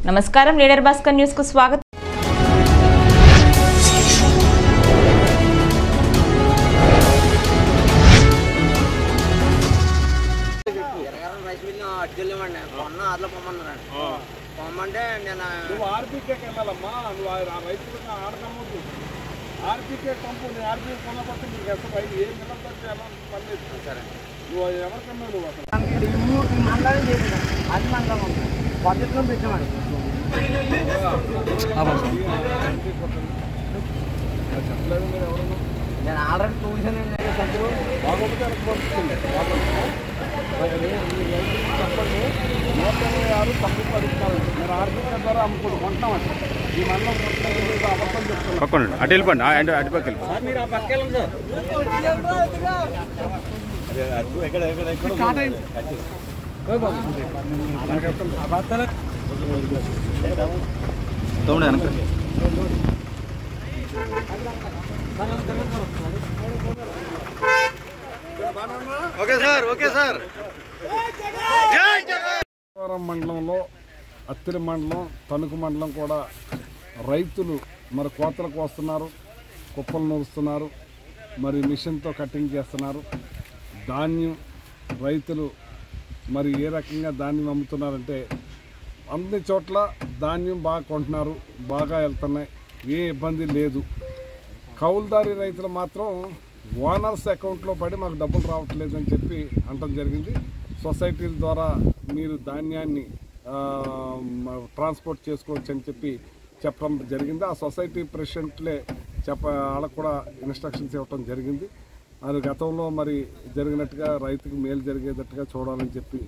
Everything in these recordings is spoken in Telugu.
నమస్కారం, లీడర్ భాస్కర్ న్యూస్ కు స్వాగతం. పొమ్మంటే నేను నువ్వు ఆర్బీకేకి వెళ్ళాలమ్మా. నువ్వు రైతులకు ఆడకమ్మద్దు. ఆర్బీకే పంపు ఆర్బీకే కొనబట్టి నీకు అసలు ఏం పిల్లలతో చేయాలని పనిచేస్తుంది. సరే, నువ్వు ఎవరికన్నా నువ్వు అసలు మండలం చేసిన అది మండలం పద్ధతిలో పెట్టమని చెప్పలేదు. మీరు ఎవరన్నా నేను ఆల్రెడీ చూసాను. బాగోకపోతే పంపిస్తుంది. చెప్పండి, 186 తక్కువ పడుతున్నారు. మీరు ఆర్బీకే ద్వారా అమ్ముకోండి, కొంటామండి. ఈ మండలం అబద్ధం చెప్తాను. అటు వెళ్ళిపోండి, అటు పక్క వెళ్ళిపోండి. మీరు ఆ పక్క వెళ్ళండి మండలంలో అత్తిరి మండలం, తణుకు మండలం కూడా రైతులు మరి కోతలకు వస్తున్నారు, కుప్పలు నూరుస్తున్నారు, మరి మిషన్తో కటింగ్ చేస్తున్నారు. ధాన్యం రైతులు మరి ఏ రకంగా ధాన్యం అమ్ముతున్నారంటే అన్ని చోట్ల ధాన్యం బాగా కొంటున్నారు, బాగా వెళ్తున్నాయి, ఏ ఇబ్బంది లేదు. కౌలుదారి రైతులు మాత్రం ఓనర్స్ అకౌంట్లో పడి మాకు డబ్బులు రావట్లేదని చెప్పి అనడం జరిగింది. సొసైటీల ద్వారా మీరు ధాన్యాన్ని ట్రాన్స్పోర్ట్ చేసుకోవచ్చు అని చెప్పి చెప్పడం జరిగింది. ఆ సొసైటీ ప్రెసిడెంట్లే వాళ్ళకు కూడా ఇన్స్ట్రక్షన్స్ ఇవ్వడం జరిగింది. అది గతంలో మరి జరిగినట్టుగా రైతుకి మేలు జరిగేటట్టుగా చూడాలని చెప్పి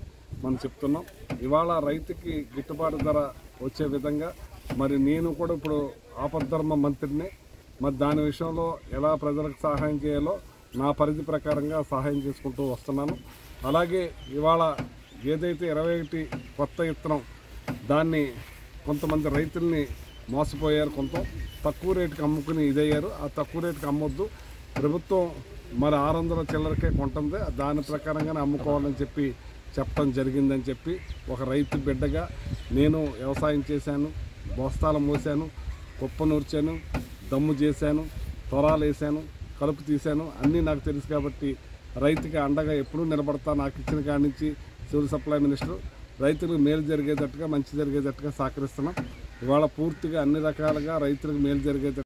మనం చెప్తున్నాం. ఇవాళ రైతుకి గిట్టుబాటు ధర వచ్చే విధంగా మరి నేను కూడా ఇప్పుడు ఆపద్ధర్మ మంత్రిని. మరి దాని విషయంలో ఎలా ప్రజలకు సహాయం చేయాలో నా పరిధి ప్రకారంగా సహాయం చేసుకుంటూ వస్తున్నాను. అలాగే ఇవాళ ఏదైతే 21 కొత్త విత్తనం దాన్ని కొంతమంది రైతుల్ని మోసపోయారు, కొంత తక్కువ రేటుకి అమ్ముకుని ఇదయ్యారు. ఆ తక్కువ రేటుకి అమ్మొద్దు, ప్రభుత్వం మరి 600 చిల్లరకే కొంటుంది, దాని ప్రకారంగానే అమ్ముకోవాలని చెప్పి చెప్పడం జరిగిందని చెప్పి ఒక రైతు బిడ్డగా నేను వ్యవసాయం చేశాను, బోస్తాలు మోసాను, కుప్ప నూర్చాను, దమ్ము చేశాను, తొరాలు వేసాను, కలుపు తీశాను, అన్నీ నాకు తెలుసు. కాబట్టి రైతుకి అండగా ఎప్పుడూ నిలబడతా. నాకు ఇచ్చిన కాడి నుంచి సివిల్ సప్లై మినిస్టర్ రైతులకు మేలు జరిగేటట్టుగా, మంచి జరిగేటట్టుగా సహకరిస్తున్నాం. ఇవాళ పూర్తిగా అన్ని రకాలుగా రైతులకు మేలు జరిగేటట్టు